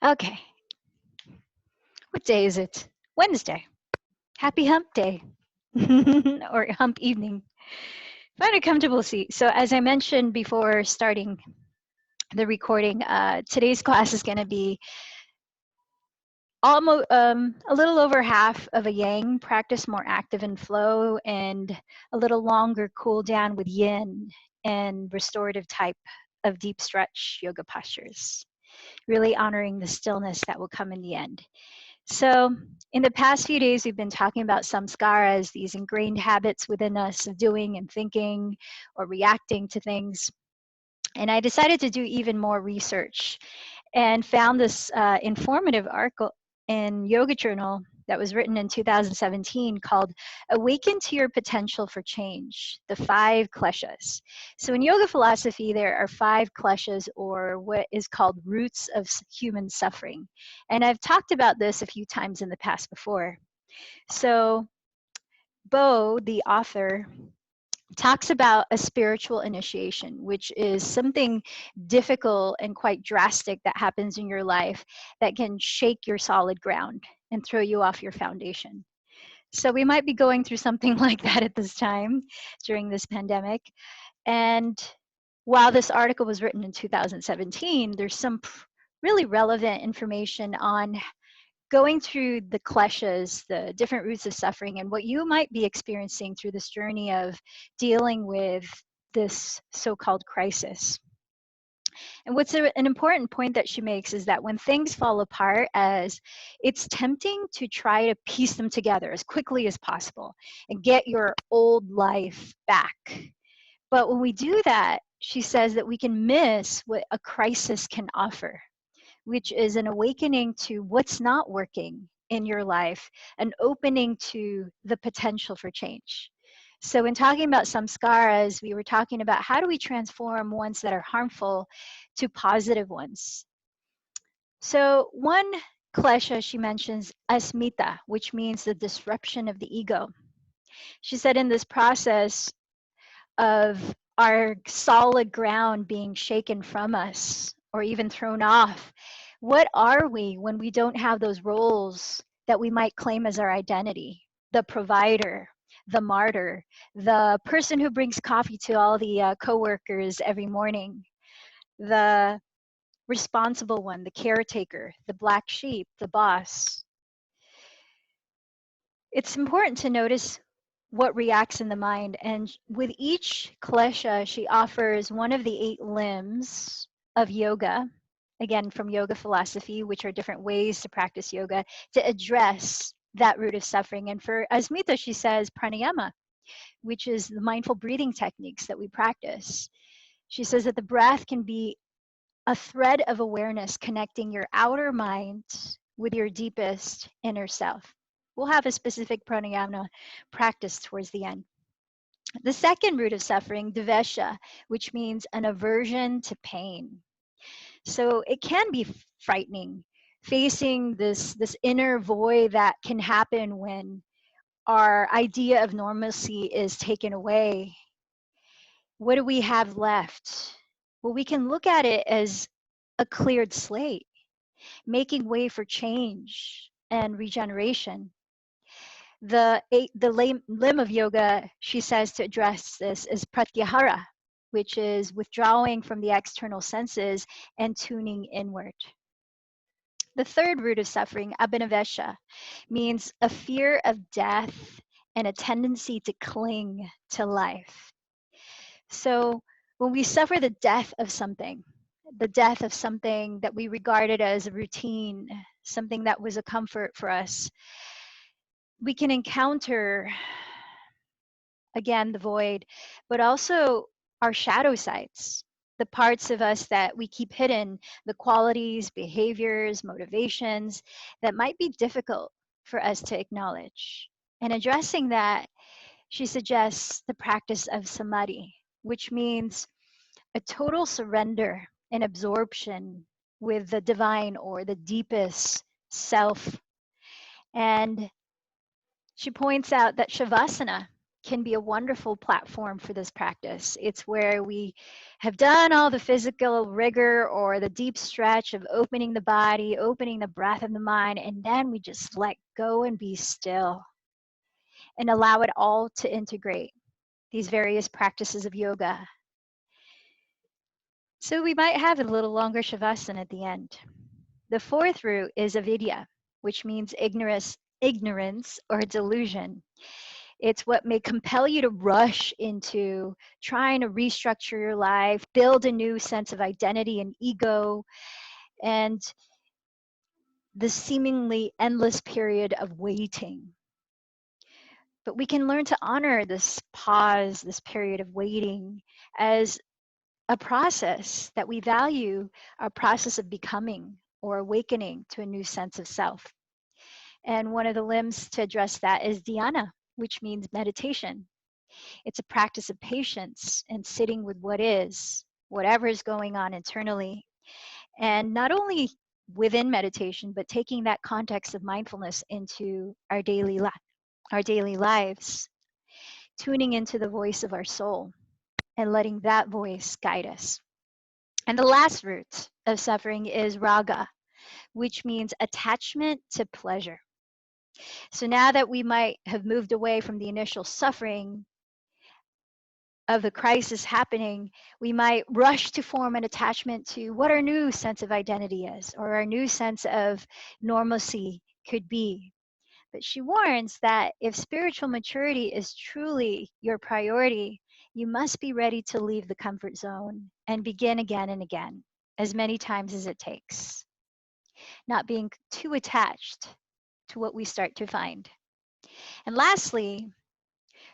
Okay, what day is it? Wednesday. Happy hump day. Or hump evening. Find a comfortable seat. So, as I mentioned before starting the recording, today's class is going to be almost a little over half of a yang practice, more active and flow, and a little longer cool down with yin and restorative type of deep stretch yoga postures, really honoring the stillness that will come in the end. So, in the past few days, we've been talking about samskaras, these ingrained habits within us of doing and thinking or reacting to things. And I decided to do even more research and found this informative article in Yoga Journal that was written in 2017 called Awaken to Your Potential for Change, the 5 kleshas. So in yoga philosophy, there are 5 kleshas, or what is called roots of human suffering. And I've talked about this a few times in the past before. So Bo, the author, talks about a spiritual initiation, which is something difficult and quite drastic that happens in your life that can shake your solid ground and throw you off your foundation. So we might be going through something like that at this time during this pandemic. And while this article was written in 2017, there's some really relevant information on going through the kleshas, the different roots of suffering, and what you might be experiencing through this journey of dealing with this so-called crisis. And what's an important point that she makes is that when things fall apart, as it's tempting to try to piece them together as quickly as possible and get your old life back. But when we do that, she says that we can miss what a crisis can offer, which is an awakening to what's not working in your life, an opening to the potential for change. So, in talking about samskaras, we were talking about how do we transform ones that are harmful to positive ones. So, one klesha she mentions asmita, which means the disruption of the ego. She said in this process of our solid ground being shaken from us or even thrown off, what are we when we don't have those roles that we might claim as our identity? The provider, the martyr, the person who brings coffee to all the coworkers every morning, the responsible one, the caretaker, the black sheep, the boss. It's important to notice what reacts in the mind. And with each klesha, she offers one of the 8 limbs of yoga, again, from yoga philosophy, which are different ways to practice yoga to address that root of suffering. And for Asmita, she says pranayama, which is the mindful breathing techniques that we practice. She says that the breath can be a thread of awareness connecting your outer mind with your deepest inner self. We'll have a specific pranayama practice towards the end. The second root of suffering, devesha, which means an aversion to pain. So it can be frightening facing this inner void that can happen when our idea of normalcy is taken away. What do we have left? Well, we can look at it as a cleared slate, making way for change and regeneration. The limb of yoga, she says, to address this is pratyahara, which is withdrawing from the external senses and tuning inward. The third root of suffering, abhinavesha, means a fear of death and a tendency to cling to life. So when we suffer the death of something that we regarded as a routine, something that was a comfort for us, we can encounter, again, the void, but also our shadow sides, the parts of us that we keep hidden, the qualities, behaviors, motivations that might be difficult for us to acknowledge. And addressing that, she suggests the practice of samadhi, which means a total surrender and absorption with the divine or the deepest self. And she points out that shavasana can be a wonderful platform for this practice. It's where we have done all the physical rigor or the deep stretch of opening the body, opening the breath and the mind, and then we just let go and be still and allow it all to integrate these various practices of yoga. So we might have a little longer shavasana at the end. The fourth root is avidya, which means ignorance or delusion. It's what may compel you to rush into trying to restructure your life, build a new sense of identity and ego, and the seemingly endless period of waiting. But we can learn to honor this pause, this period of waiting, as a process that we value, a process of becoming or awakening to a new sense of self. And one of the limbs to address that is dhyana, which means meditation. It's a practice of patience and sitting with what is, whatever is going on internally. And not only within meditation, but taking that context of mindfulness into our daily lives, tuning into the voice of our soul and letting that voice guide us. And the last root of suffering is raga, which means attachment to pleasure. So now that we might have moved away from the initial suffering of the crisis happening, we might rush to form an attachment to what our new sense of identity is or our new sense of normalcy could be. But she warns that if spiritual maturity is truly your priority, you must be ready to leave the comfort zone and begin again and again, as many times as it takes, not being too attached to what we start to find. And lastly,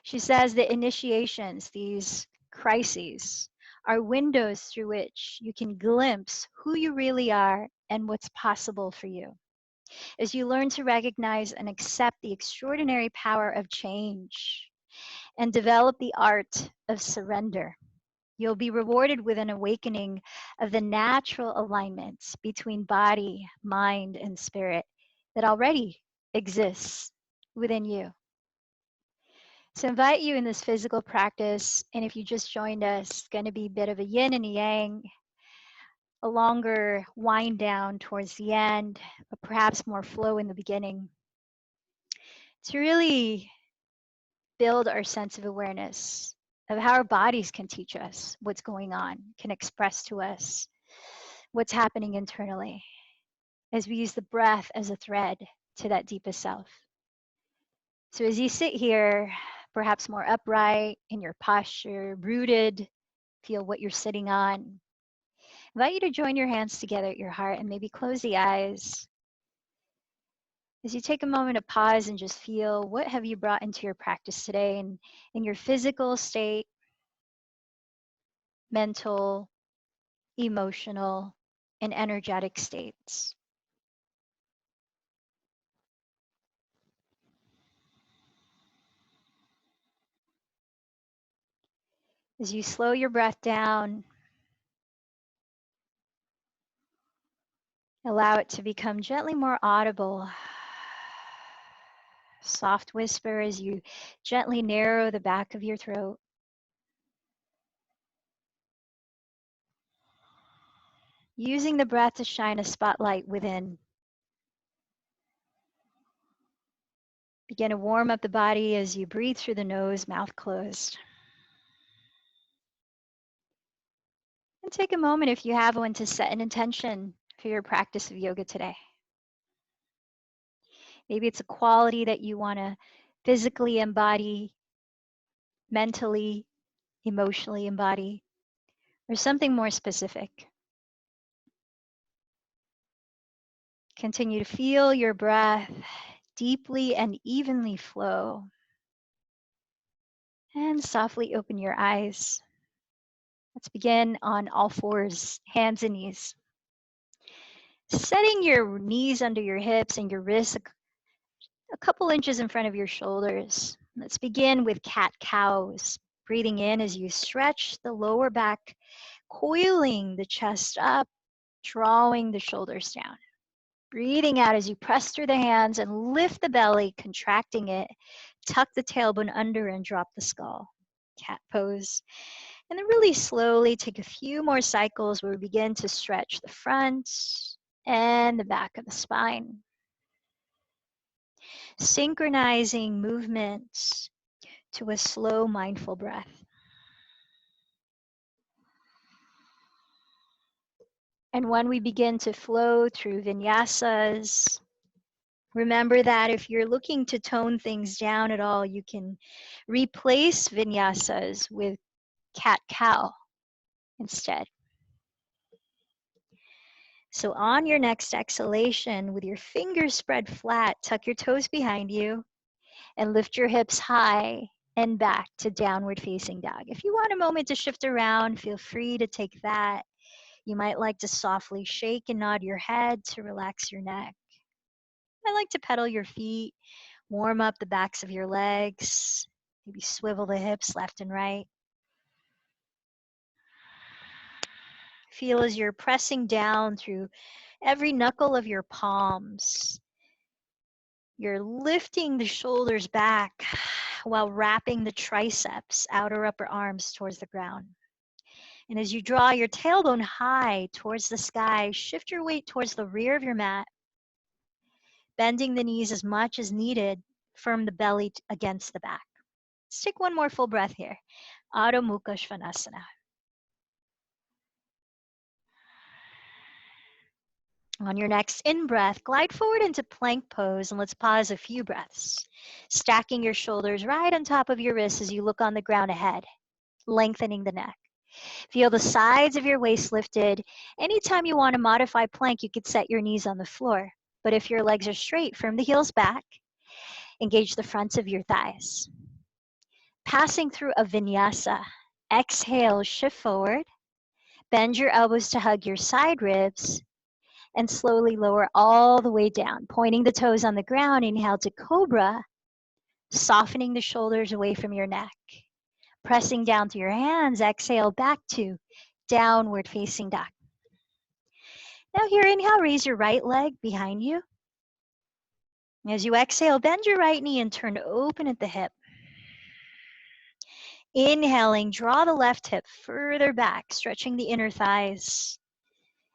she says that initiations, these crises, are windows through which you can glimpse who you really are and what's possible for you. As you learn to recognize and accept the extraordinary power of change and develop the art of surrender, you'll be rewarded with an awakening of the natural alignments between body, mind, and spirit that already exists within you. So I invite you in this physical practice, and if you just joined us, it's going to be a bit of a yin and a yang, a longer wind down towards the end, but perhaps more flow in the beginning, to really build our sense of awareness of how our bodies can teach us what's going on, can express to us what's happening internally, as we use the breath as a thread to that deepest self. So as you sit here, perhaps more upright in your posture, rooted, feel what you're sitting on. I invite you to join your hands together at your heart and maybe close the eyes. As you take a moment to pause and just feel, what have you brought into your practice today in your physical state, mental, emotional, and energetic states. As you slow your breath down, allow it to become gently more audible. Soft whisper as you gently narrow the back of your throat. Using the breath to shine a spotlight within. Begin to warm up the body as you breathe through the nose, mouth closed. And take a moment, if you have one, to set an intention for your practice of yoga today. Maybe it's a quality that you want to physically embody, mentally, emotionally embody, or something more specific. Continue to feel your breath deeply and evenly flow. And softly open your eyes. Let's begin on all fours, hands and knees. Setting your knees under your hips and your wrists a couple inches in front of your shoulders. Let's begin with cat-cows. Breathing in as you stretch the lower back, coiling the chest up, drawing the shoulders down. Breathing out as you press through the hands and lift the belly, contracting it Tuck the tailbone under and drop the skull. Cat pose. And then really slowly take a few more cycles where we begin to stretch the front and the back of the spine. Synchronizing movements to a slow, mindful breath. And when we begin to flow through vinyasas, remember that if you're looking to tone things down at all, you can replace vinyasas with cat-cow instead. So on your next exhalation, with your fingers spread flat, tuck your toes behind you and lift your hips high and back to downward facing dog. If you want a moment to shift around, feel free to take that. You might like to softly shake and nod your head to relax your neck. I like to pedal your feet, warm up the backs of your legs, maybe swivel the hips left and right. Feel as you're pressing down through every knuckle of your palms. You're lifting the shoulders back while wrapping the triceps, outer upper arms towards the ground. And as you draw your tailbone high towards the sky, shift your weight towards the rear of your mat, bending the knees as much as needed, firm the belly against the back. Let's take one more full breath here. Adho Mukha Svanasana. On your next in-breath, glide forward into plank pose, and let's pause a few breaths, stacking your shoulders right on top of your wrists as you look on the ground ahead, lengthening the neck. Feel the sides of your waist lifted. Anytime you want to modify plank, you could set your knees on the floor. But if your legs are straight, firm the heels back. Engage the fronts of your thighs. Passing through a vinyasa. Exhale, shift forward. Bend your elbows to hug your side ribs. And slowly lower all the way down. Pointing the toes on the ground, inhale to cobra. Softening the shoulders away from your neck. Pressing down through your hands, exhale back to downward facing dog. Now here, inhale, raise your right leg behind you. As you exhale, bend your right knee and turn open at the hip. Inhaling, draw the left hip further back, stretching the inner thighs.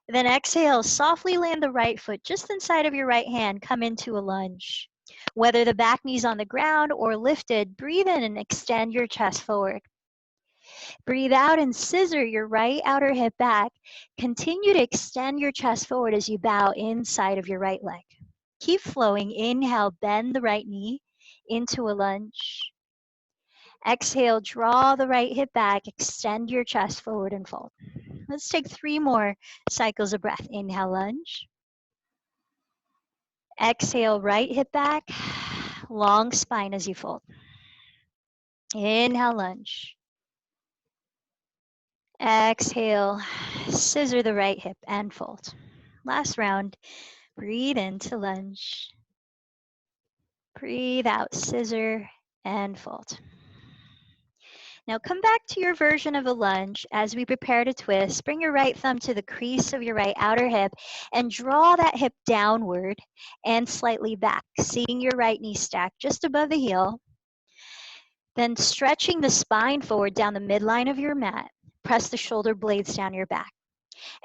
Then exhale, softly land the right foot just inside of your right hand, come into a lunge. Whether the back knee's on the ground or lifted, breathe in and extend your chest forward. Breathe out and scissor your right outer hip back. Continue to extend your chest forward as you bow inside of your right leg. Keep flowing. Inhale, bend the right knee into a lunge. Exhale, draw the right hip back, extend your chest forward and fold. Let's take 3 more cycles of breath. Inhale, lunge. Exhale, right hip back, long spine as you fold. Inhale, lunge. Exhale, scissor the right hip and fold. Last round, breathe into lunge. Breathe out, scissor and fold. Now come back to your version of a lunge. As we prepare to twist, bring your right thumb to the crease of your right outer hip and draw that hip downward and slightly back, seeing your right knee stacked just above the heel. Then stretching the spine forward down the midline of your mat. Press the shoulder blades down your back.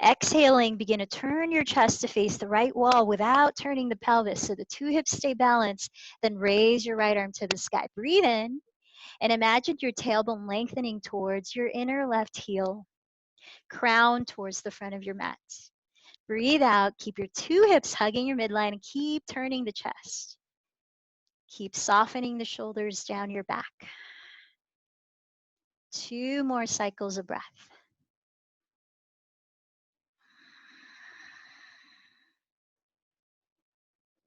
Exhaling, begin to turn your chest to face the right wall without turning the pelvis so the 2 hips stay balanced. Then raise your right arm to the sky. Breathe in and imagine your tailbone lengthening towards your inner left heel, crown towards the front of your mat. Breathe out, keep your 2 hips hugging your midline and keep turning the chest. Keep softening the shoulders down your back. 2 more cycles of breath.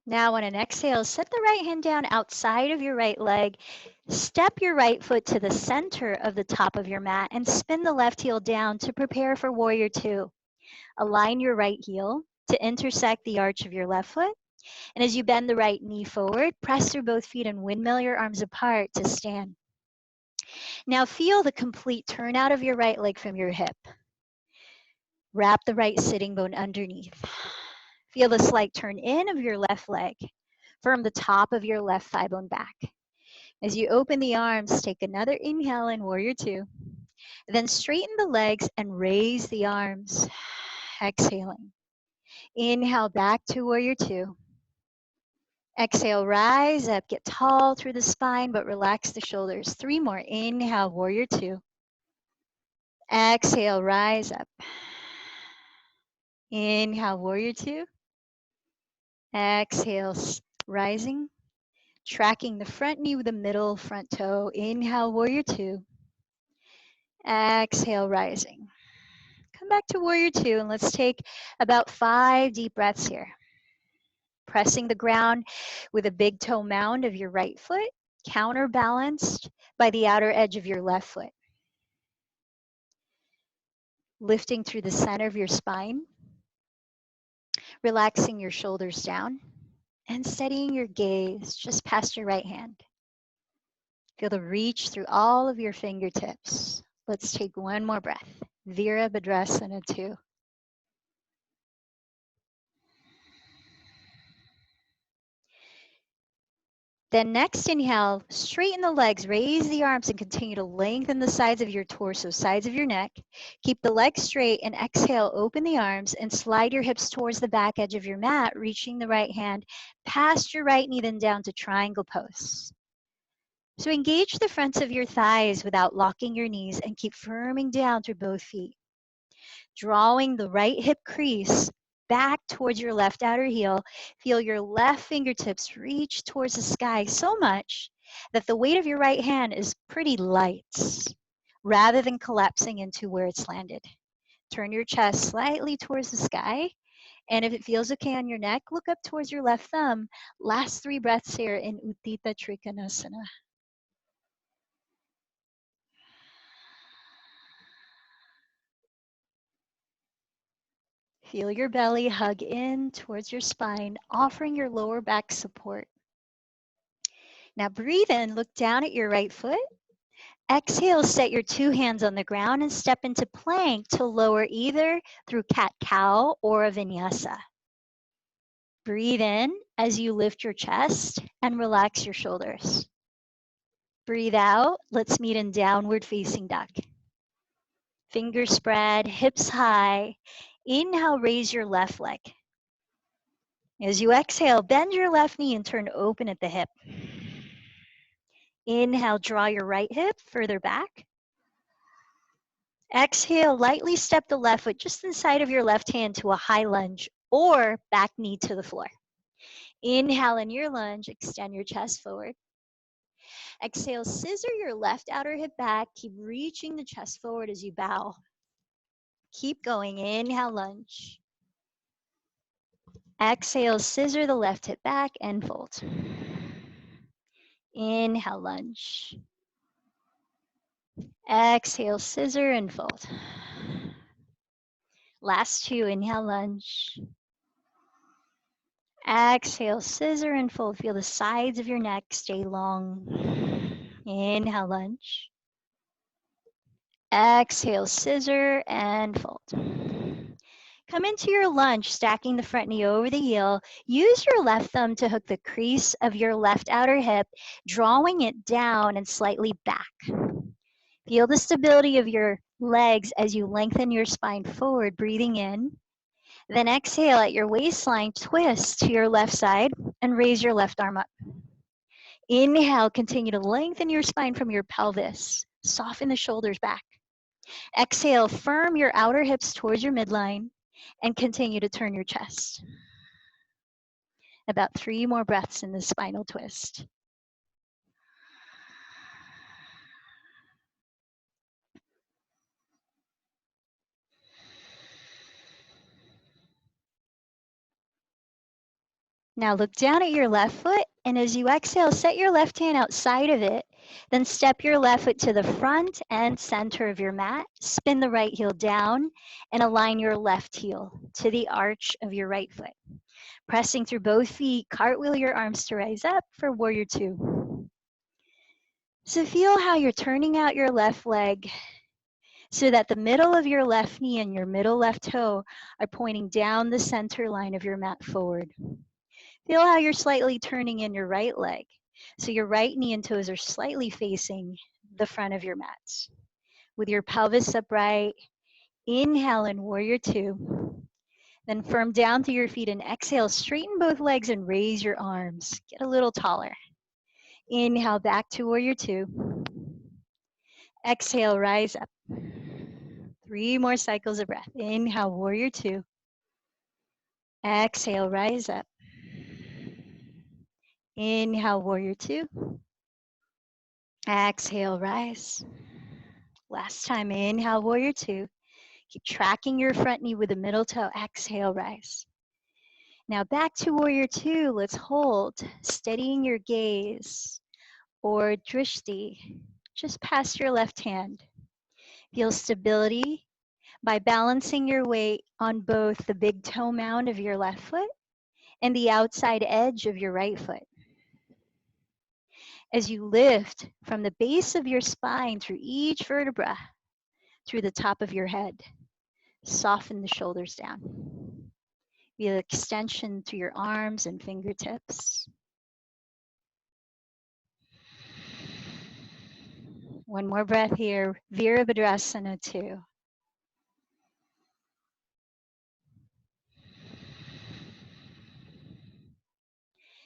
Now on an exhale, set the right hand down outside of your right leg. Step your right foot to the center of the top of your mat and spin the left heel down to prepare for warrior 2. Align your right heel to intersect the arch of your left foot. And as you bend the right knee forward, press through both feet and windmill your arms apart to stand. Now feel the complete turn out of your right leg from your hip. Wrap the right sitting bone underneath. Feel the slight turn in of your left leg. Firm the top of your left thigh bone back. As you open the arms, take another inhale in Warrior Two. Then straighten the legs and raise the arms. Exhaling. Inhale back to Warrior Two. Exhale, rise up, get tall through the spine, but relax the shoulders. 3 more. Inhale, Warrior Two. Exhale, rise up. Inhale, Warrior Two. Exhale, rising. Tracking the front knee with the middle front toe. Inhale, Warrior Two. Exhale, rising. Come back to Warrior Two, and let's take about 5 deep breaths here. Pressing the ground with a big toe mound of your right foot, counterbalanced by the outer edge of your left foot. Lifting through the center of your spine, relaxing your shoulders down, and steadying your gaze just past your right hand. Feel the reach through all of your fingertips. Let's take one more breath. Virabhadrasana 2. Then next inhale, straighten the legs, raise the arms, and continue to lengthen the sides of your torso, sides of your neck. Keep the legs straight, and exhale, open the arms and slide your hips towards the back edge of your mat, reaching the right hand past your right knee, then down to triangle pose. So engage the fronts of your thighs without locking your knees, and keep firming down through both feet. Drawing the right hip crease back towards your left outer heel, feel your left fingertips reach towards the sky so much that the weight of your right hand is pretty light, rather than collapsing into where it's landed. Turn your chest slightly towards the sky, and if it feels okay on your neck, look up towards your left thumb. Last 3 breaths here in Utthita Trikonasana. Feel your belly hug in towards your spine, offering your lower back support. Now breathe in, look down at your right foot. Exhale, set your 2 hands on the ground and step into plank to lower either through cat-cow or a vinyasa. Breathe in as you lift your chest and relax your shoulders. Breathe out, let's meet in downward facing dog. Fingers spread, hips high. Inhale, raise your left leg. As you exhale, bend your left knee and turn open at the hip. Inhale, draw your right hip further back. Exhale, lightly step the left foot just inside of your left hand to a high lunge or back knee to the floor. Inhale in your lunge, extend your chest forward. Exhale, scissor your left outer hip back. Keep reaching the chest forward as you bow. Keep going. Inhale, lunge. Exhale, scissor the left hip back and fold. Inhale, lunge. Exhale, scissor and fold. Last 2, inhale, lunge. Exhale, scissor and fold. Feel the sides of your neck stay long. Inhale, lunge. Exhale, scissor and fold. Come into your lunge, stacking the front knee over the heel. Use your left thumb to hook the crease of your left outer hip, drawing it down and slightly back. Feel the stability of your legs as you lengthen your spine forward, breathing in. Then exhale at your waistline, twist to your left side and raise your left arm up. Inhale, continue to lengthen your spine from your pelvis. Soften the shoulders back. Exhale, firm your outer hips towards your midline and continue to turn your chest. About 3 more breaths in this spinal twist. Now look down at your left foot, and as you exhale, set your left hand outside of it. Then step your left foot to the front and center of your mat. Spin the right heel down and align your left heel to the arch of your right foot. Pressing through both feet, cartwheel your arms to rise up for Warrior Two. So feel how you're turning out your left leg so that the middle of your left knee and your middle left toe are pointing down the center line of your mat forward. Feel how you're slightly turning in your right leg. So your right knee and toes are slightly facing the front of your mats. With your pelvis upright, inhale in warrior two. Then firm down through your feet and exhale, straighten both legs and raise your arms. Get a little taller. Inhale back to warrior two. Exhale, rise up. 3 more cycles of breath. Inhale, warrior two. Exhale, rise up. Inhale, warrior two. Exhale, rise. Last time, inhale, warrior two. Keep tracking your front knee with the middle toe. Exhale, rise. Now back to warrior two. Let's hold, steadying your gaze or drishti just past your left hand. Feel stability by balancing your weight on both the big toe mound of your left foot and the outside edge of your right foot. As you lift from the base of your spine through each vertebra, through the top of your head, soften the shoulders down. Feel extension through your arms and fingertips. One more breath here, Virabhadrasana 2.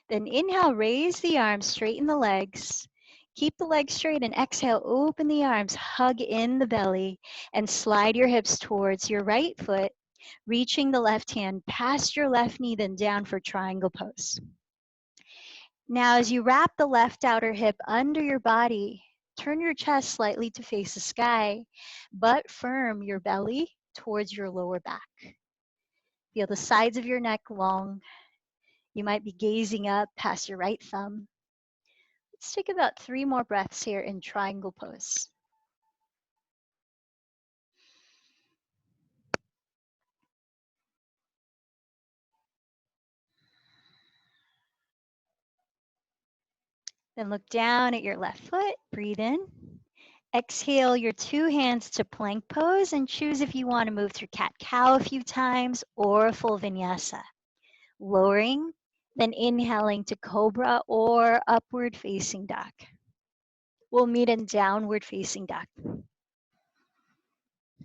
Then inhale, raise the arms, straighten the legs. Keep the legs straight and exhale, open the arms, hug in the belly, and slide your hips towards your right foot, reaching the left hand past your left knee, then down for triangle pose. Now, as you wrap the left outer hip under your body, turn your chest slightly to face the sky, but firm your belly towards your lower back. Feel the sides of your neck long. You might be gazing up past your right thumb. Let's take about 3 more breaths here in triangle pose. Then look down at your left foot, breathe in. Exhale your 2 hands to plank pose and choose if you want to move through cat-cow a few times or a full vinyasa. Lowering, then inhaling to cobra or upward facing dog. We'll meet in downward facing dog.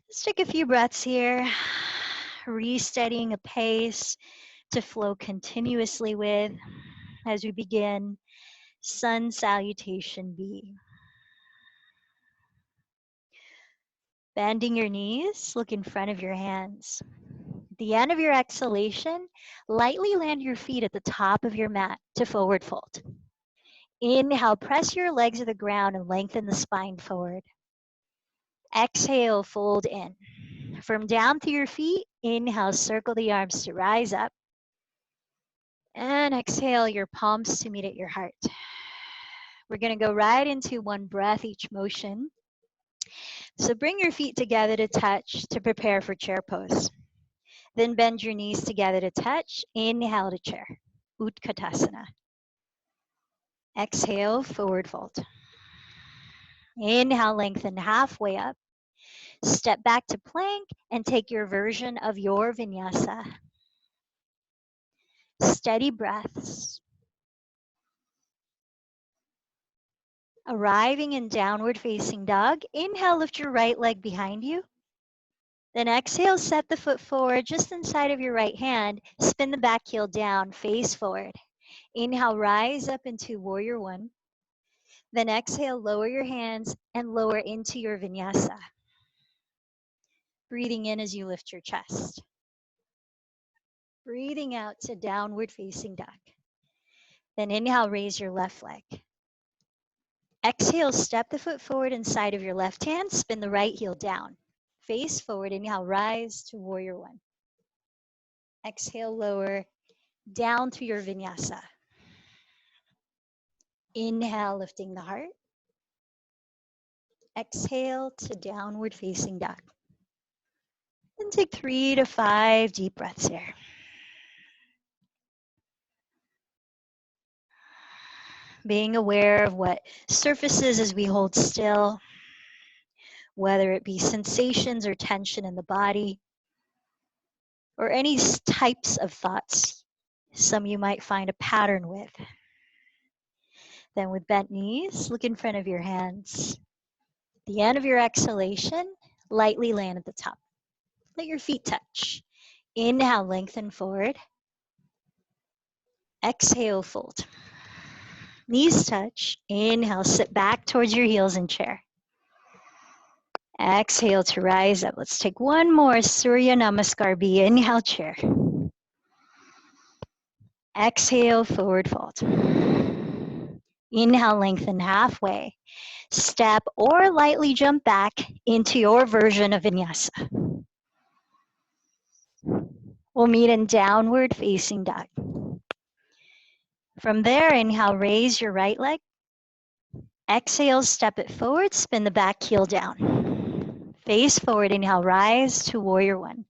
Let's take a few breaths here, resteadying a pace to flow continuously with as we begin Sun Salutation B. Bending your knees, look in front of your hands. At the end of your exhalation, lightly land your feet at the top of your mat to forward fold. Inhale, press your legs to the ground and lengthen the spine forward. Exhale, fold in. From down to your feet, inhale, circle the arms to rise up. And exhale, your palms to meet at your heart. We're going to go right into one breath each motion. So bring your feet together to touch to prepare for chair pose. Then bend your knees together to touch. Inhale to chair, Utkatasana. Exhale, forward fold. Inhale, lengthen halfway up. Step back to plank and take your version of your vinyasa. Steady breaths. Arriving in downward facing dog, inhale, lift your right leg behind you. Then exhale, set the foot forward just inside of your right hand. Spin the back heel down, face forward. Inhale, rise up into warrior one. Then exhale, lower your hands and lower into your vinyasa. Breathing in as you lift your chest. Breathing out to downward facing dog. Then inhale, raise your left leg. Exhale, step the foot forward inside of your left hand, spin the right heel down. Face forward, inhale, rise to warrior one. Exhale, lower down to your vinyasa. Inhale, lifting the heart. Exhale to downward facing dog. And take 3 to 5 deep breaths here. Being aware of what surfaces as we hold still, whether it be sensations or tension in the body, or any types of thoughts some you might find a pattern with. Then with bent knees, look in front of your hands. At the end of your exhalation, lightly land at the top. Let your feet touch. Inhale, lengthen forward. Exhale, fold. Knees touch. Inhale, sit back towards your heels in chair. Exhale to rise up. Let's take one more Surya Namaskar B. Inhale, chair. Exhale, forward fold. Inhale, lengthen halfway. Step or lightly jump back into your version of vinyasa. We'll meet in downward facing dog. From there, inhale, raise your right leg. Exhale, step it forward, spin the back heel down. Face forward, inhale, rise to warrior one.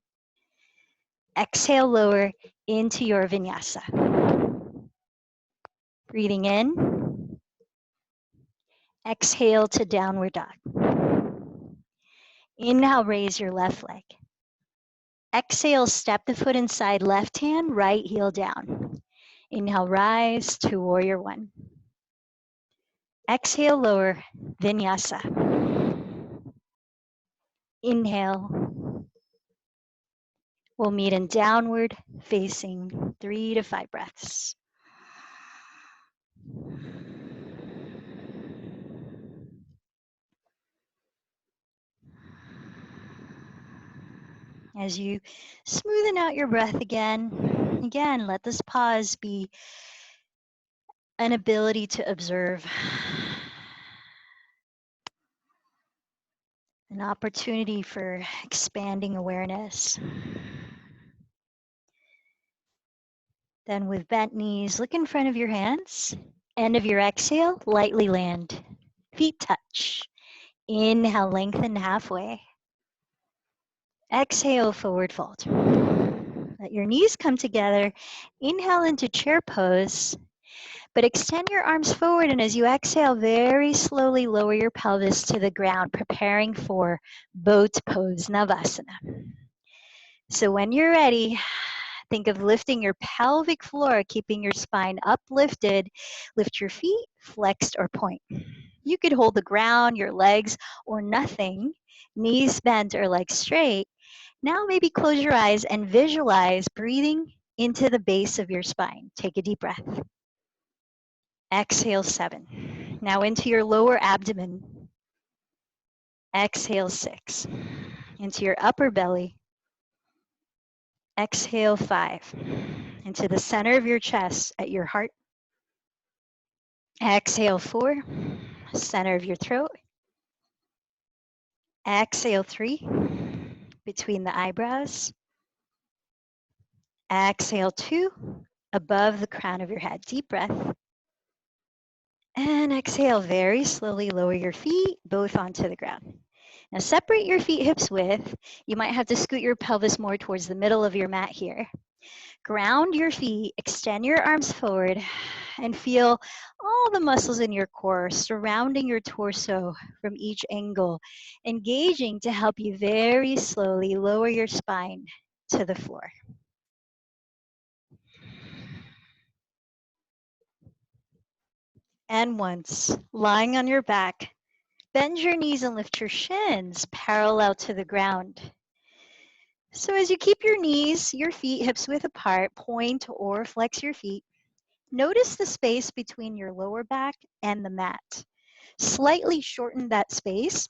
Exhale, lower into your vinyasa. Breathing in. Exhale to downward dog. Inhale, raise your left leg. Exhale, step the foot inside, left hand, right heel down. Inhale, rise to warrior one. Exhale, lower, vinyasa. Inhale. We'll meet in downward facing 3 to 5 breaths. As you smoothen out your breath again, let this pause be an ability to observe, an opportunity for expanding awareness. Then with bent knees, look in front of your hands. End of your exhale, lightly land. Feet touch. Inhale, lengthen halfway. Exhale, forward fold. Let your knees come together. Inhale into chair pose, but extend your arms forward, and as you exhale, very slowly lower your pelvis to the ground, preparing for boat pose, Navasana. So when you're ready, think of lifting your pelvic floor, keeping your spine uplifted. Lift your feet, flexed or point. You could hold the ground, your legs, or nothing. Knees bent or legs straight. Now maybe close your eyes and visualize breathing into the base of your spine. Take a deep breath. Exhale, 7. Now into your lower abdomen. Exhale, 6. Into your upper belly. Exhale, 5. Into the center of your chest at your heart. Exhale, 4. Center of your throat. Exhale, 3. Between the eyebrows. Exhale, 2. Above the crown of your head. Deep breath. And exhale, very slowly lower your feet both onto the ground. Now separate your feet hips width. You might have to scoot your pelvis more towards the middle of your mat here. Ground your feet, extend your arms forward, and feel all the muscles in your core surrounding your torso from each angle, engaging to help you very slowly lower your spine to the floor. And once, lying on your back, bend your knees and lift your shins parallel to the ground. So as you keep your knees, your feet hips width apart, point or flex your feet. Notice the space between your lower back and the mat. Slightly shorten that space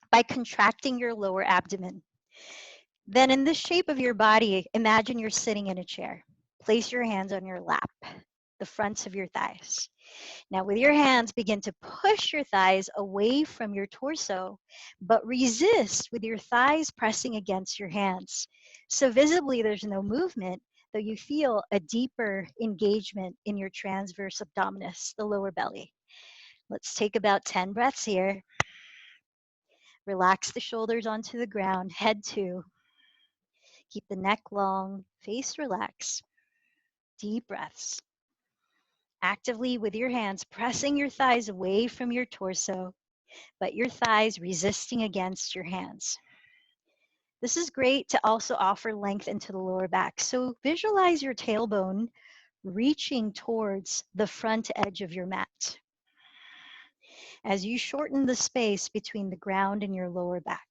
by contracting your lower abdomen. Then in the shape of your body, imagine you're sitting in a chair. Place your hands on your lap, the fronts of your thighs. Now with your hands, begin to push your thighs away from your torso, but resist with your thighs pressing against your hands. So visibly there's no movement, though you feel a deeper engagement in your transverse abdominis, the lower belly. Let's take about 10 breaths here. Relax the shoulders onto the ground, head 2. Keep the neck long, face relaxed. Deep breaths. Actively with your hands pressing your thighs away from your torso, but your thighs resisting against your hands. This is great to also offer length into the lower back. So visualize your tailbone reaching towards the front edge of your mat. as you shorten the space between the ground and your lower back.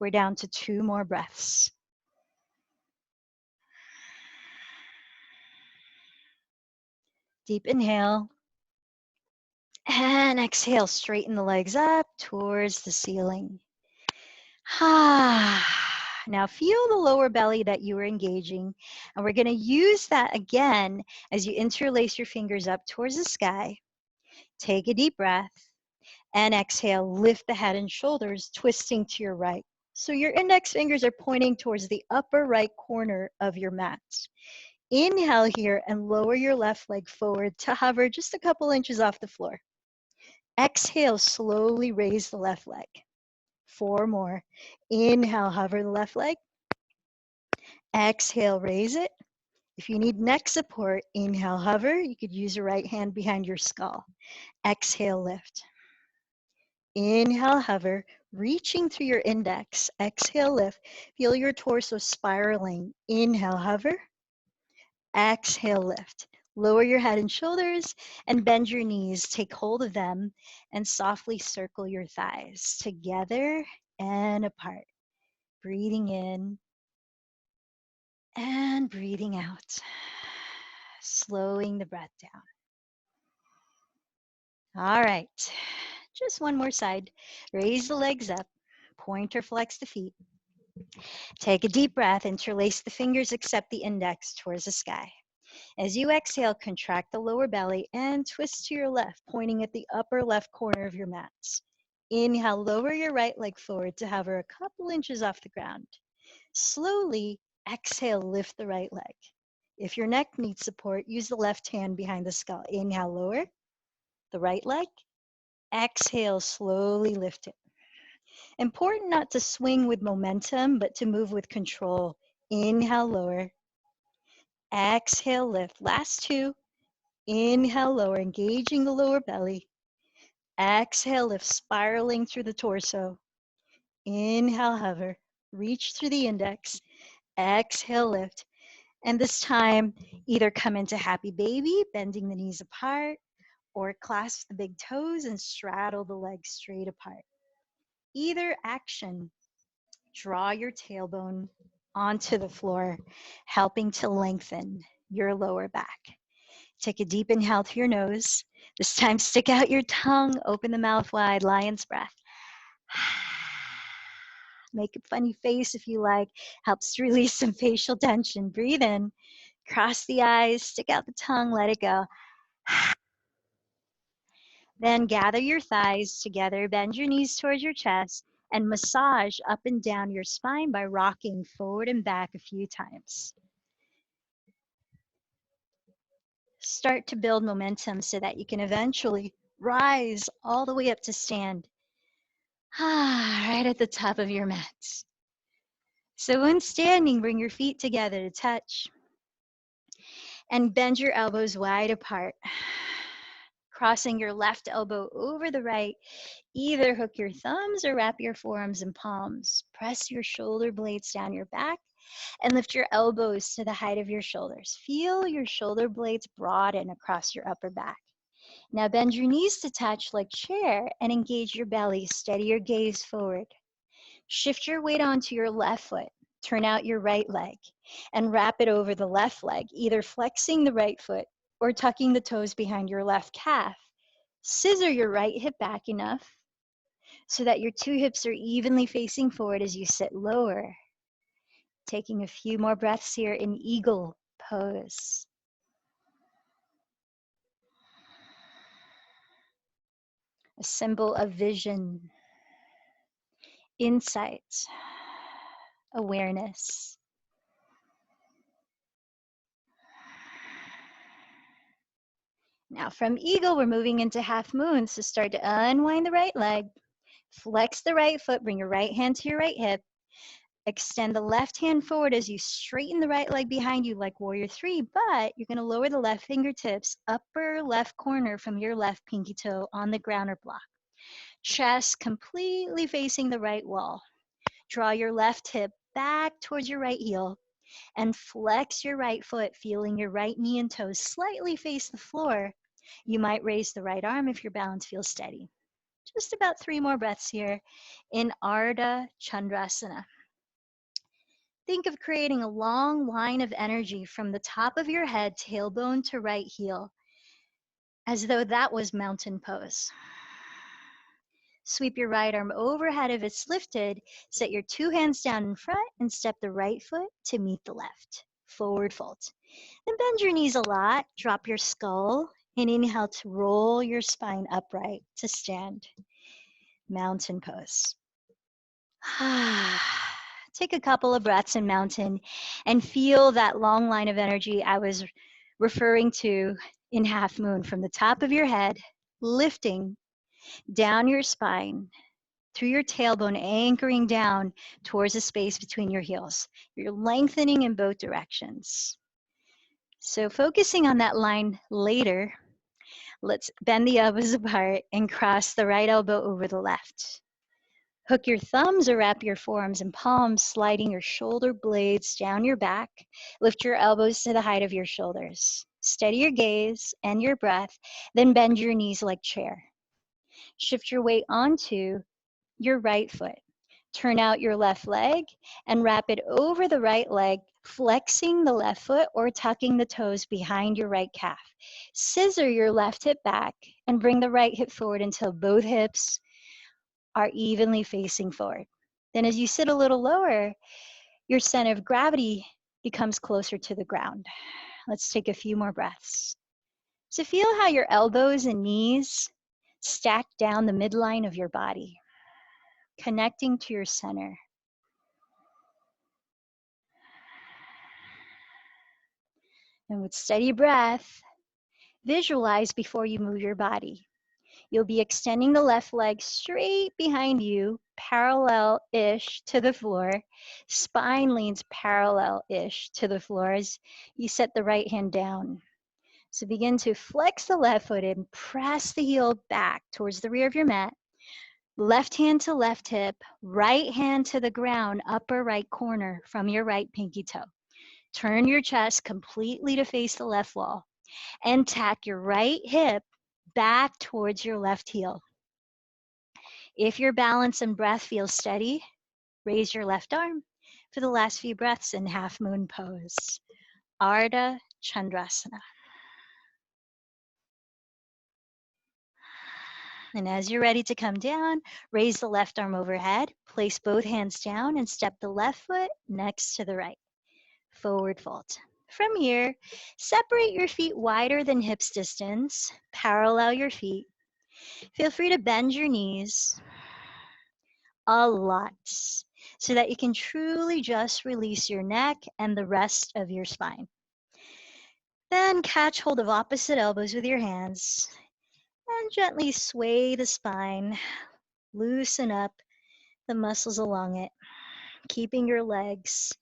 We're down to 2 more breaths. Deep inhale. And exhale, straighten the legs up towards the ceiling. Now feel the lower belly that you are engaging, and we're going to use that again as you interlace your fingers up towards the sky. Take a deep breath and exhale, lift the head and shoulders, twisting to your right. So your index fingers are pointing towards the upper right corner of your mat. Inhale here and lower your left leg forward to hover just a couple inches off the floor. Exhale, slowly raise the left leg. 4 more. Inhale, hover the left leg. Exhale, raise it. If you need neck support, inhale, hover. You could use your right hand behind your skull. Exhale, lift. Inhale, hover, reaching through your index. Exhale, lift. Feel your torso spiraling. Inhale, hover. Exhale, lift. Lower your head and shoulders and bend your knees. Take hold of them and softly circle your thighs together and apart. Breathing in and breathing out. Slowing the breath down. All right, just one more side. Raise the legs up, point or flex the feet. Take a deep breath, interlace the fingers, accept the index towards the sky. As you exhale, contract the lower belly and twist to your left, pointing at the upper left corner of your mat. Inhale, lower your right leg forward to hover a couple inches off the ground. Slowly, exhale, lift the right leg. If your neck needs support, use the left hand behind the skull. Inhale, lower the right leg. Exhale, slowly lift it. Important not to swing with momentum, but to move with control. Inhale, lower. Exhale, lift. Last 2. Inhale, lower, engaging the lower belly. Exhale, lift, spiraling through the torso. Inhale, hover. Reach through the index. Exhale, lift. And this time, either come into happy baby, bending the knees apart, or clasp the big toes and straddle the legs straight apart. Either action, draw your tailbone onto the floor, helping to lengthen your lower back. Take a deep inhale through your nose. This time, stick out your tongue, open the mouth wide, lion's breath. Make a funny face if you like, helps to release some facial tension. Breathe in, cross the eyes, stick out the tongue, let it go. Then gather your thighs together, bend your knees towards your chest, and massage up and down your spine by rocking forward and back a few times. Start to build momentum so that you can eventually rise all the way up to stand. Right at the top of your mat. So when standing, bring your feet together to touch and bend your elbows wide apart. Crossing your left elbow over the right, either hook your thumbs or wrap your forearms and palms. Press your shoulder blades down your back and lift your elbows to the height of your shoulders. Feel your shoulder blades broaden across your upper back. Now bend your knees to touch like chair and engage your belly. Steady your gaze forward. Shift your weight onto your left foot. Turn out your right leg and wrap it over the left leg, either flexing the right foot or tucking the toes behind your left calf. Scissor your right hip back enough so that your 2 hips are evenly facing forward as you sit lower. Taking a few more breaths here in eagle pose. A symbol of vision, insight, awareness. Now from eagle, we're moving into half moon. So start to unwind the right leg, flex the right foot, bring your right hand to your right hip, extend the left hand forward as you straighten the right leg behind you like warrior 3, but you're gonna lower the left fingertips, upper left corner from your left pinky toe on the ground or block. Chest completely facing the right wall. Draw your left hip back towards your right heel and flex your right foot, feeling your right knee and toes slightly face the floor. You might raise the right arm if your balance feels steady. Just about 3 more breaths here in Ardha Chandrasana. Think of creating a long line of energy from the top of your head, tailbone to right heel, as though that was mountain pose. Sweep your right arm overhead if it's lifted. Set your 2 hands down in front and step the right foot to meet the left. Forward fold. Then bend your knees a lot. Drop your skull and inhale to roll your spine upright to stand. Mountain pose. Take a couple of breaths in mountain and feel that long line of energy I was referring to in half moon from the top of your head, lifting down your spine, through your tailbone, anchoring down towards the space between your heels. You're lengthening in both directions. So focusing on that line later, let's bend the elbows apart and cross the right elbow over the left. Hook your thumbs or wrap your forearms and palms, sliding your shoulder blades down your back. Lift your elbows to the height of your shoulders. Steady your gaze and your breath, then bend your knees like chair. Shift your weight onto your right foot. Turn out your left leg and wrap it over the right leg, flexing the left foot or tucking the toes behind your right calf. Scissor your left hip back and bring the right hip forward until both hips are evenly facing forward. Then as you sit a little lower, your center of gravity becomes closer to the ground. Let's take a few more breaths. So feel how your elbows and knees stack down the midline of your body, connecting to your center. And with steady breath, visualize before you move your body. You'll be extending the left leg straight behind you, parallel-ish to the floor. Spine leans parallel-ish to the floor as you set the right hand down. So begin to flex the left foot and press the heel back towards the rear of your mat. Left hand to left hip, right hand to the ground, upper right corner from your right pinky toe. Turn your chest completely to face the left wall and tack your right hip back towards your left heel. If your balance and breath feels steady, raise your left arm for the last few breaths in half moon pose. Ardha Chandrasana. And as you're ready to come down, raise the left arm overhead, place both hands down and step the left foot next to the right. Forward fold. From here, separate your feet wider than hips distance, parallel your feet. Feel free to bend your knees a lot so that you can truly just release your neck and the rest of your spine. Then catch hold of opposite elbows with your hands and gently sway the spine. Loosen up the muscles along it, keeping your legs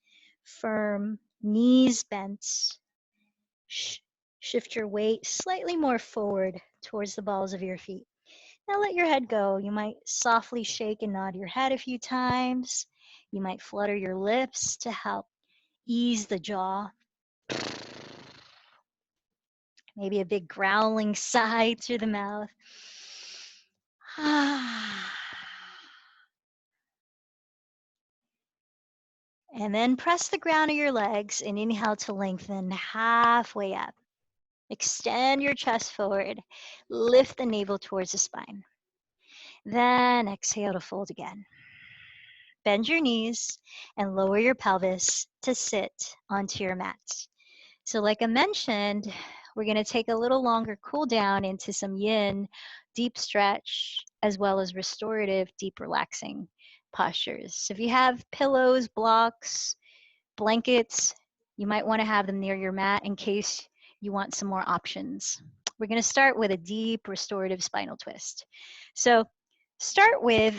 firm, knees bent. Shift your weight slightly more forward towards the balls of your feet. Now let your head go. You might softly shake and nod your head a few times. You might flutter your lips to help ease the jaw. Maybe a big growling sigh through the mouth. And then press the ground of your legs and inhale to lengthen halfway up. Extend your chest forward. Lift the navel towards the spine. Then exhale to fold again. Bend your knees and lower your pelvis to sit onto your mat. So like I mentioned, we're going to take a little longer cool down into some yin, deep stretch, as well as restorative, deep relaxing postures. So if you have pillows, blocks, blankets, you might want to have them near your mat in case you want some more options. We're going to start with a deep restorative spinal twist. So start with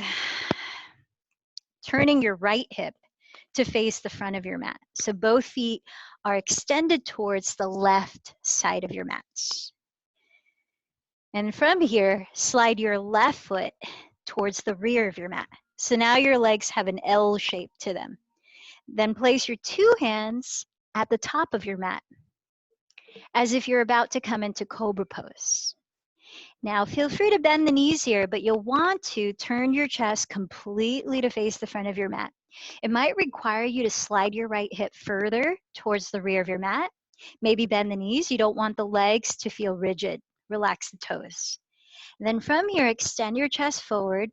turning your right hip to face the front of your mat. So both feet are extended towards the left side of your mat. And from here, slide your left foot towards the rear of your mat. So now your legs have an L shape to them. Then place your 2 hands at the top of your mat. as if you're about to come into Cobra pose. Now, feel free to bend the knees here, but you'll want to turn your chest completely to face the front of your mat. It might require you to slide your right hip further towards the rear of your mat. Maybe bend the knees. You don't want the legs to feel rigid. Relax the toes. And then from here, extend your chest forward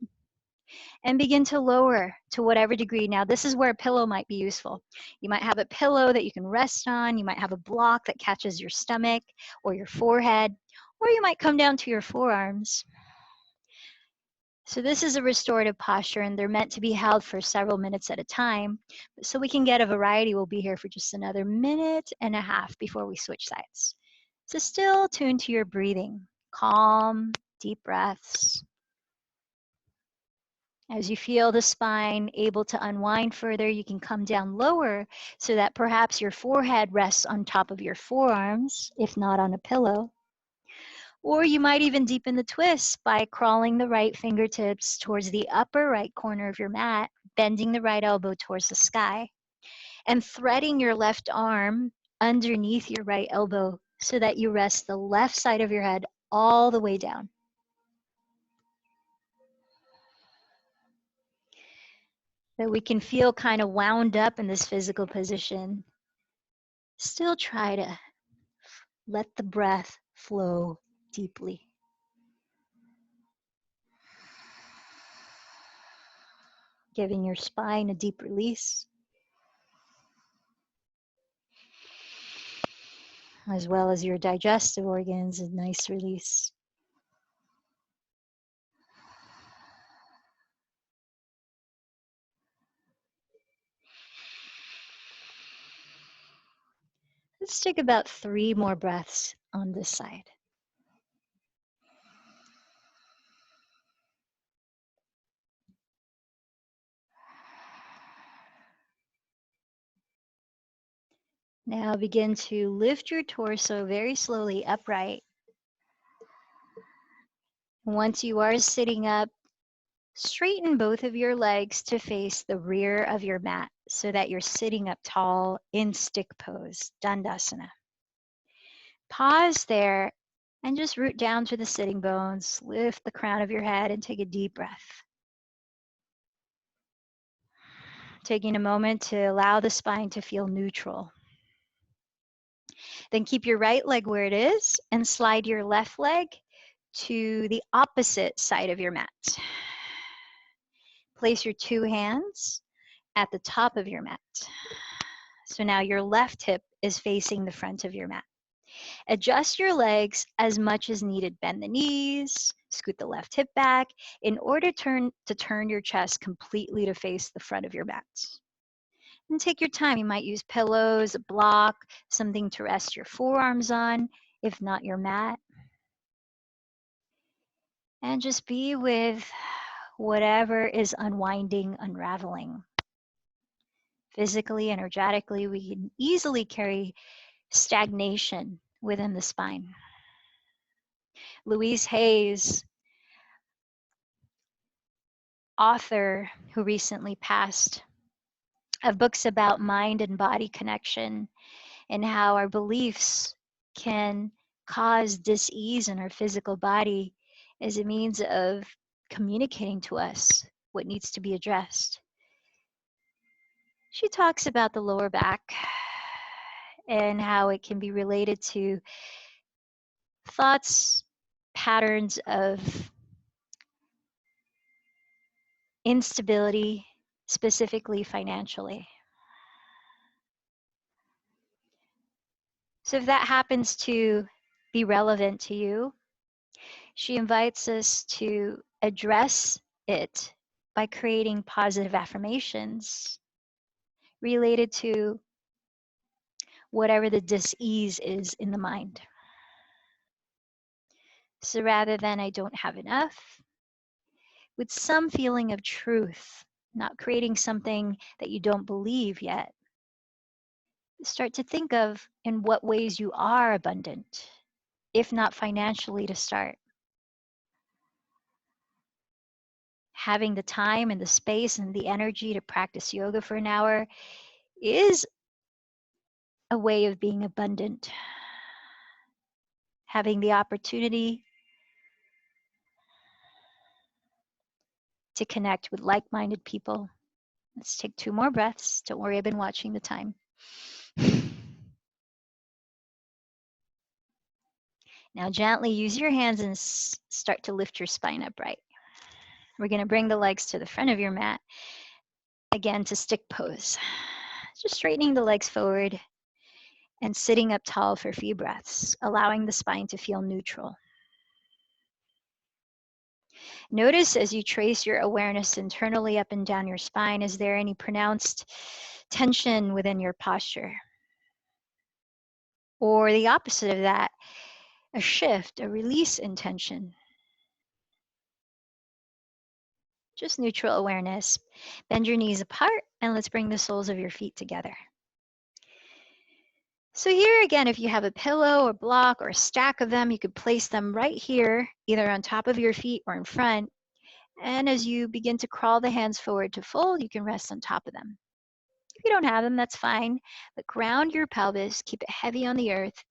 and begin to lower to whatever degree. Now, this is where a pillow might be useful. You might have a pillow that you can rest on. You might have a block that catches your stomach or your forehead, or you might come down to your forearms. So this is a restorative posture, and they're meant to be held for several minutes at a time. So we can get a variety. We'll be here for just another minute and a half before we switch sides. So still tune to your breathing. Calm, deep breaths. As you feel the spine able to unwind further, you can come down lower so that perhaps your forehead rests on top of your forearms, if not on a pillow. Or you might even deepen the twist by crawling the right fingertips towards the upper right corner of your mat, bending the right elbow towards the sky, and threading your left arm underneath your right elbow so that you rest the left side of your head all the way down. That we can feel kind of wound up in this physical position. Still try to let the breath flow deeply. Giving your spine a deep release, as well as your digestive organs a nice release. Let's take about 3 more breaths on this side. Now begin to lift your torso very slowly upright. Once you are sitting up, straighten both of your legs to face the rear of your mat so that you're sitting up tall in stick pose, Dandasana. Pause there and just root down to the sitting bones, lift the crown of your head and take a deep breath. Taking a moment to allow the spine to feel neutral. Then keep your right leg where it is and slide your left leg to the opposite side of your mat. Place your 2 hands at the top of your mat. So now your left hip is facing the front of your mat. Adjust your legs as much as needed. Bend the knees, scoot the left hip back in order to turn your chest completely to face the front of your mat. And take your time. You might use pillows, a block, something to rest your forearms on, if not your mat. And just be with whatever is unwinding, unraveling. Physically, energetically, we can easily carry stagnation within the spine. Louise Hayes, author who recently passed, of books about mind and body connection and how our beliefs can cause dis-ease in our physical body as a means of communicating to us what needs to be addressed. She talks about the lower back and how it can be related to thoughts, patterns of instability, specifically financially. So if that happens to be relevant to you, she invites us to address it by creating positive affirmations related to whatever the dis-ease is in the mind. So rather than I don't have enough, with some feeling of truth, not creating something that you don't believe yet, start to think of in what ways you are abundant, if not financially to start. Having the time and the space and the energy to practice yoga for an hour is a way of being abundant. having the opportunity to connect with like-minded people. Let's take 2 more breaths. Don't worry, I've been watching the time. Now gently use your hands and start to lift your spine upright. We're going to bring the legs to the front of your mat, again to stick pose. Just straightening the legs forward and sitting up tall for a few breaths, allowing the spine to feel neutral. Notice as you trace your awareness internally up and down your spine, is there any pronounced tension within your posture? Or the opposite of that, a shift, a release in tension. Just neutral awareness. Bend your knees apart and let's bring the soles of your feet together. So here again, if you have a pillow or block or a stack of them, you could place them right here, either on top of your feet or in front. And as you begin to crawl the hands forward to fold, you can rest on top of them. If you don't have them, that's fine, but ground your pelvis, keep it heavy on the earth,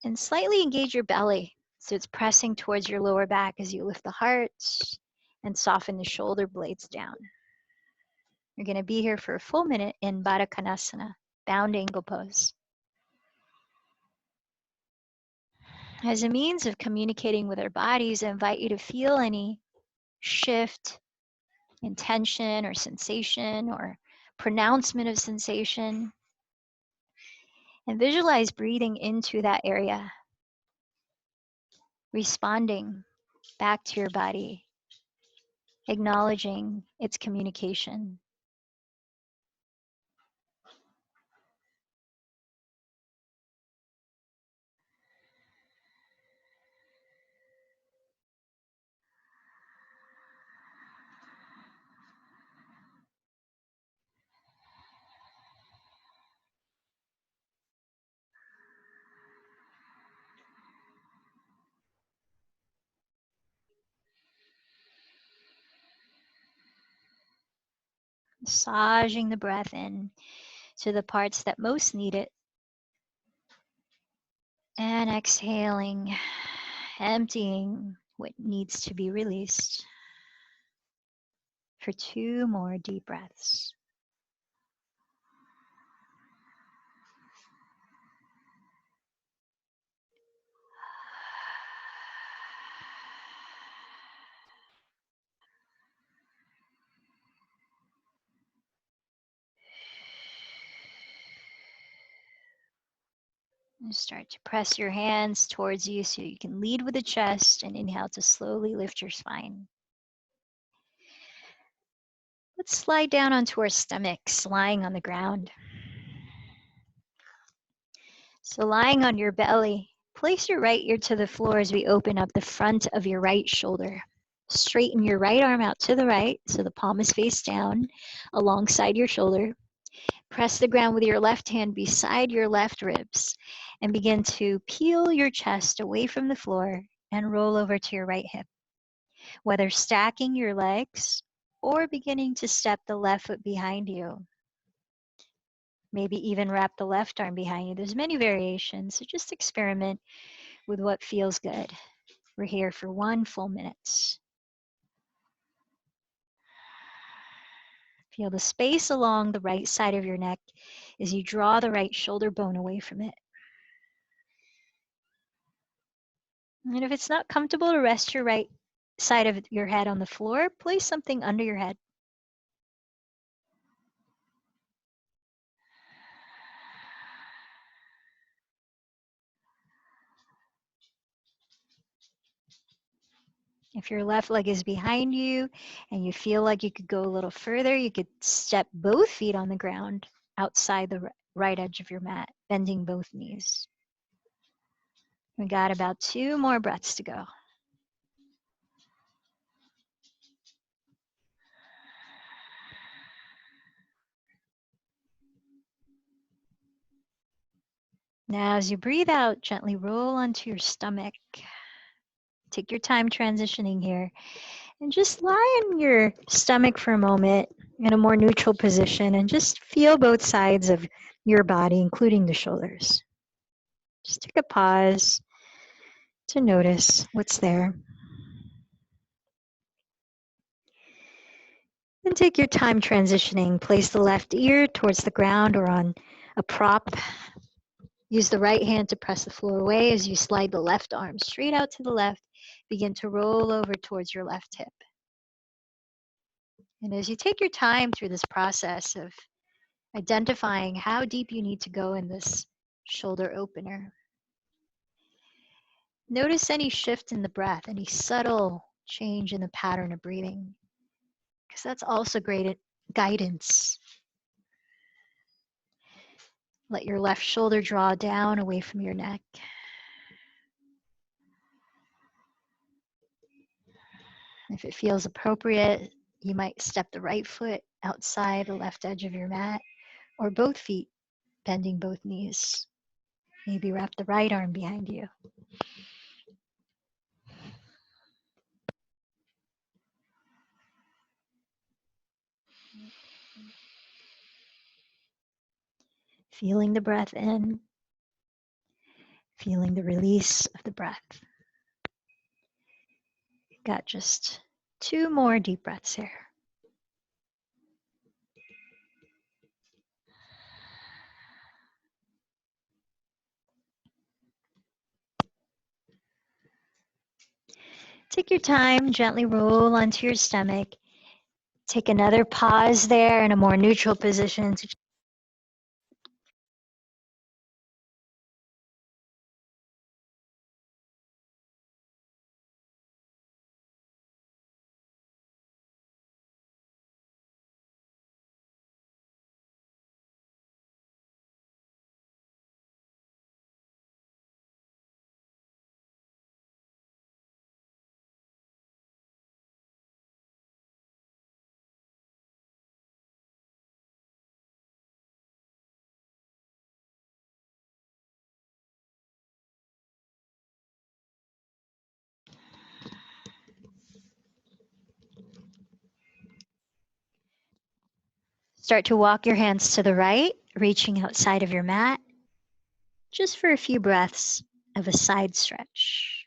and slightly engage your belly so it's pressing towards your lower back as you lift the heart and soften the shoulder blades down. You're going to be here for a full minute in Baddha Konasana, bound angle pose. As a means of communicating with our bodies, I invite you to feel any shift in tension or sensation or pronouncement of sensation, and visualize breathing into that area, responding back to your body, acknowledging its communication. Massaging the breath in to the parts that most need it. And exhaling, emptying what needs to be released for 2 more deep breaths. And start to press your hands towards you so you can lead with the chest and inhale to slowly lift your spine. Let's slide down onto our stomachs, lying on the ground. So lying on your belly, place your right ear to the floor as we open up the front of your right shoulder. Straighten your right arm out to the right so the palm is face down alongside your shoulder. Press the ground with your left hand beside your left ribs and begin to peel your chest away from the floor and roll over to your right hip. Whether stacking your legs or beginning to step the left foot behind you. Maybe even wrap the left arm behind you. There's many variations, so just experiment with what feels good. We're here for 1 full minute. Feel the space along the right side of your neck as you draw the right shoulder bone away from it. And if it's not comfortable to rest your right side of your head on the floor, place something under your head. If your left leg is behind you and you feel like you could go a little further, you could step both feet on the ground outside the right edge of your mat, bending both knees. We got about 2 more breaths to go. Now, as you breathe out, gently roll onto your stomach. Take your time transitioning here. And just lie on your stomach for a moment in a more neutral position and just feel both sides of your body, including the shoulders. Just take a pause to notice what's there. Then take your time transitioning. Place the left ear towards the ground or on a prop. Use the right hand to press the floor away as you slide the left arm straight out to the left. Begin to roll over towards your left hip. And as you take your time through this process of identifying how deep you need to go in this shoulder opener, notice any shift in the breath, any subtle change in the pattern of breathing, because that's also great guidance. Let your left shoulder draw down away from your neck. If it feels appropriate, you might step the right foot outside the left edge of your mat, or both feet, bending both knees. Maybe wrap the right arm behind you. Feeling the breath in, feeling the release of the breath. Got just 2 more deep breaths here. Take your time, gently roll onto your stomach. Take another pause there in a more neutral position to start to walk your hands to the right, reaching outside of your mat, just for a few breaths of a side stretch.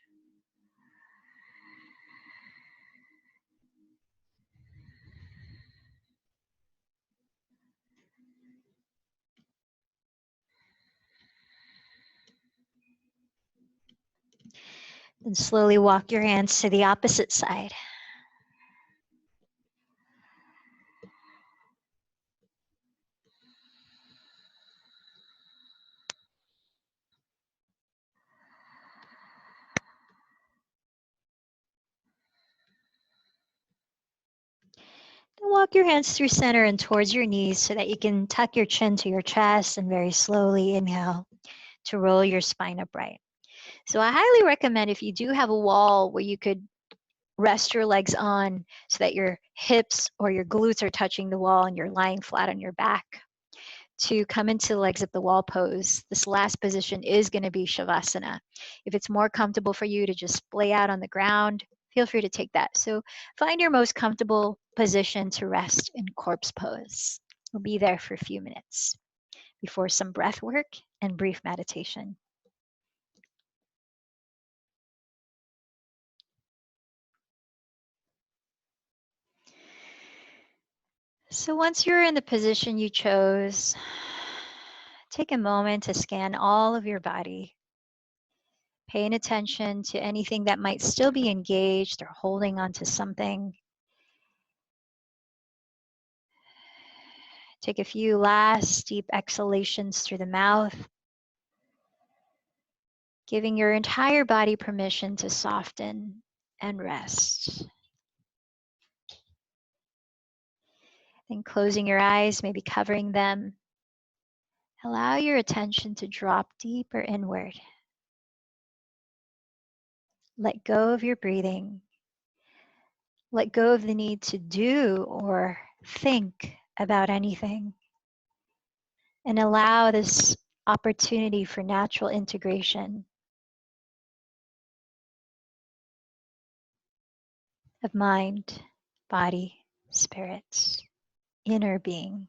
Then slowly walk your hands to the opposite side. Then walk your hands through center and towards your knees so that you can tuck your chin to your chest and very slowly inhale to roll your spine upright. So I highly recommend, if you do have a wall where you could rest your legs on so that your hips or your glutes are touching the wall and you're lying flat on your back, to come into the legs up the wall pose. This last position is going to be Shavasana. If it's more comfortable for you to just lay out on the ground, feel free to take that. So find your most comfortable position to rest in corpse pose. We'll be there for a few minutes before some breath work and brief meditation. So once you're in the position you chose, take a moment to scan all of your body, paying attention to anything that might still be engaged or holding onto something. Take a few last deep exhalations through the mouth, giving your entire body permission to soften and rest. Then closing your eyes, maybe covering them. Allow your attention to drop deeper inward. Let go of your breathing. Let go of the need to do or think about anything. And allow this opportunity for natural integration of mind, body, spirit, inner being.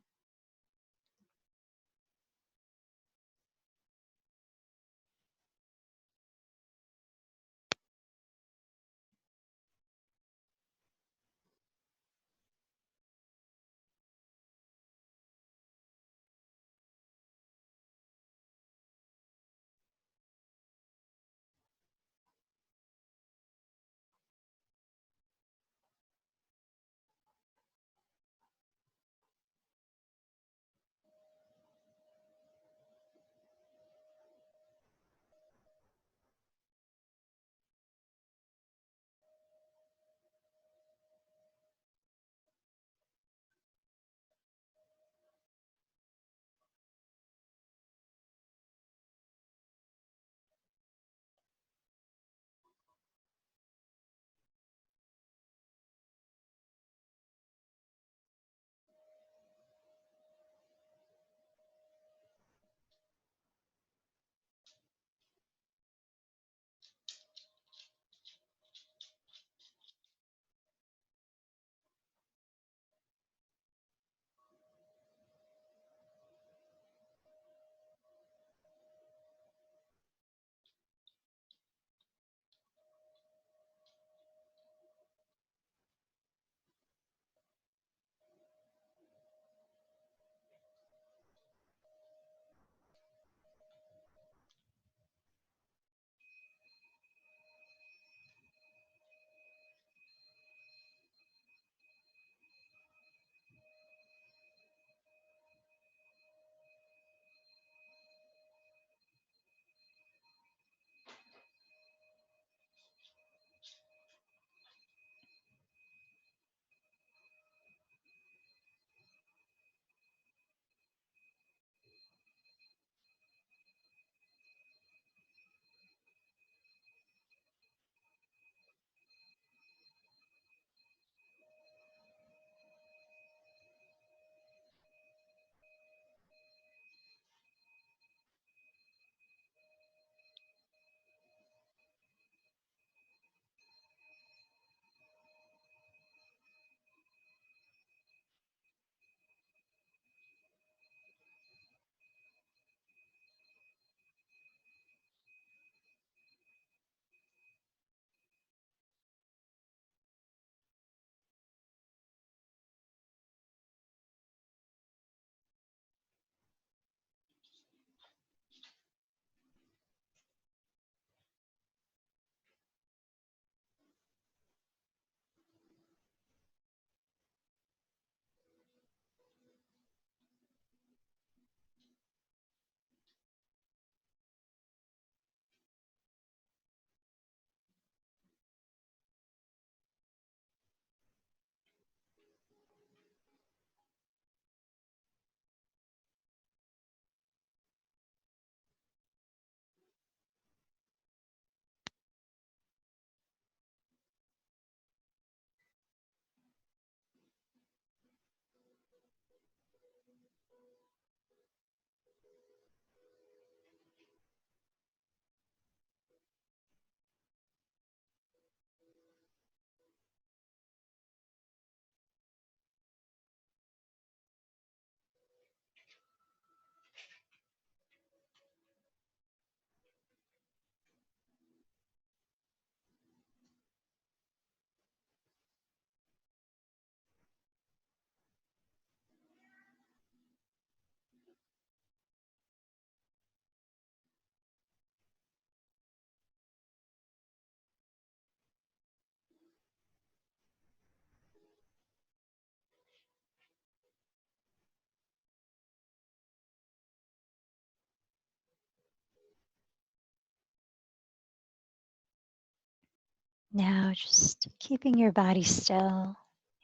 Now just keeping your body still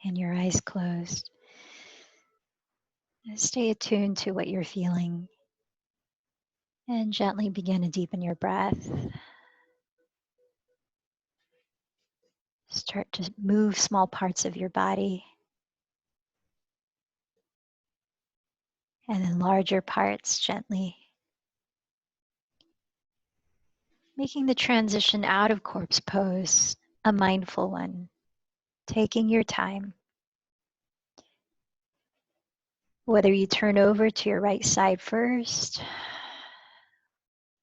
and your eyes closed. Stay attuned to what you're feeling and gently begin to deepen your breath. Start to move small parts of your body and then larger parts gently. Making the transition out of corpse pose a mindful one, taking your time. Whether you turn over to your right side first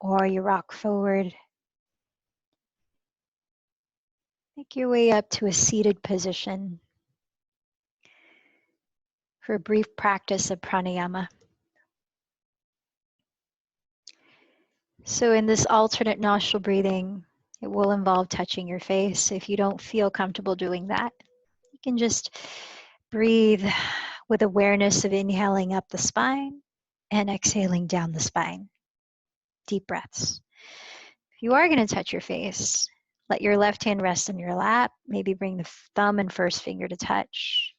or you rock forward, make your way up to a seated position for a brief practice of pranayama. So in this alternate nostril breathing, it will involve touching your face. If you don't feel comfortable doing that, you can just breathe with awareness of inhaling up the spine and exhaling down the spine. Deep breaths. If you are going to touch your face, let your left hand rest on your lap. Maybe bring the thumb and first finger to touch.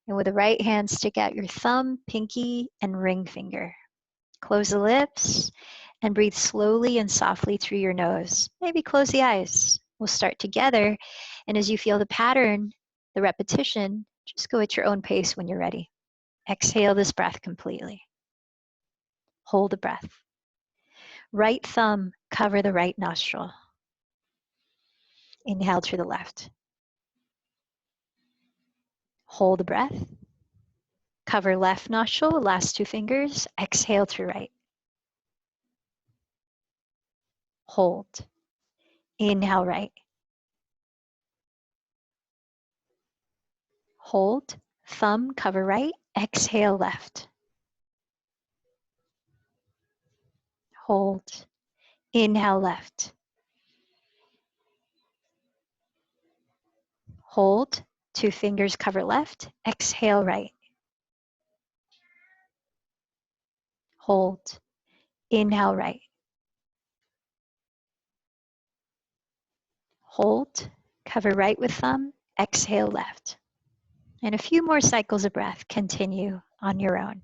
And with the right hand, stick out your thumb, pinky, and ring finger. Close the lips and breathe slowly and softly through your nose. Maybe close the eyes. We'll start together. And as you feel the pattern, the repetition, just go at your own pace when you're ready. Exhale this breath completely. Hold the breath. Right thumb, cover the right nostril. Inhale through the left. Hold the breath. Cover left nostril, last two fingers. Exhale through right. Hold. Inhale right. Hold. Thumb, cover right. Exhale left. Hold. Inhale left. Hold. Two fingers cover left. Exhale right. Hold. Inhale right. Hold. Cover right with thumb. Exhale left. And a few more cycles of breath. Continue on your own.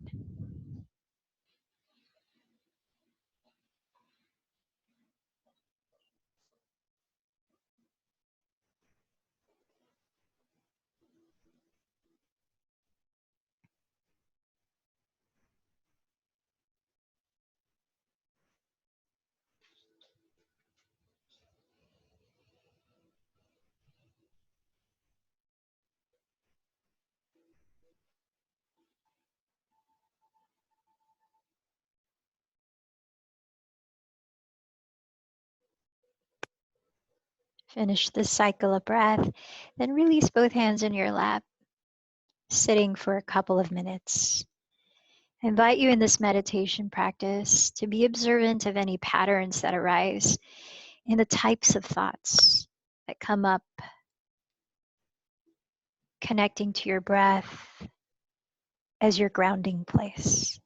Finish this cycle of breath, then release both hands in your lap, sitting for a couple of minutes. I invite you in this meditation practice to be observant of any patterns that arise in the types of thoughts that come up, connecting to your breath as your grounding place.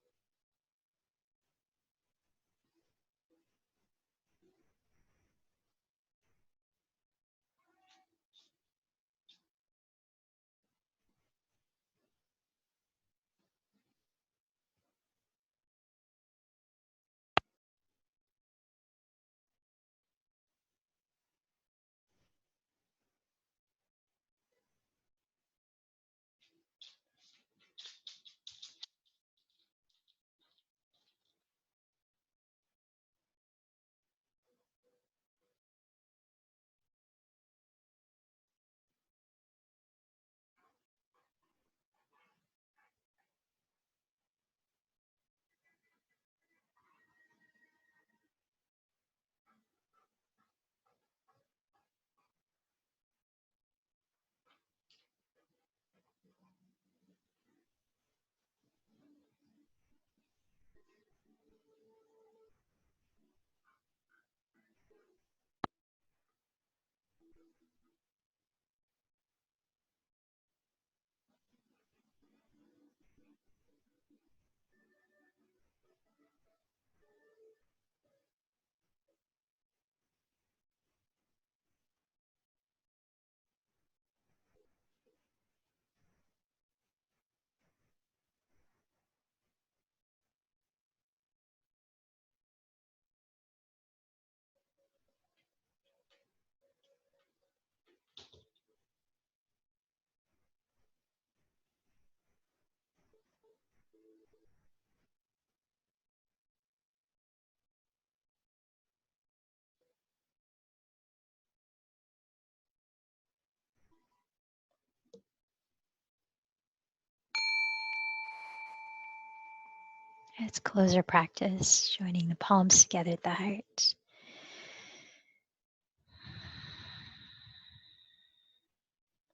Let's close our practice, joining the palms together at the heart.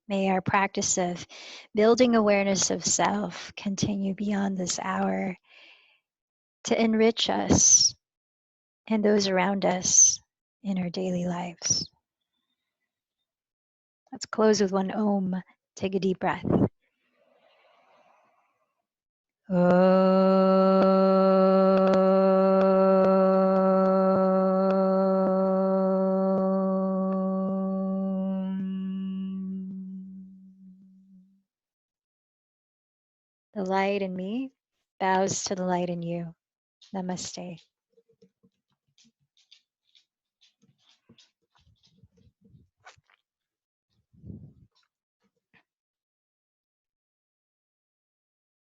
May our practice of building awareness of self continue beyond this hour to enrich us and those around us in our daily lives. Let's close with one Om. Take a deep breath. The light in me bows to the light in you. Namaste.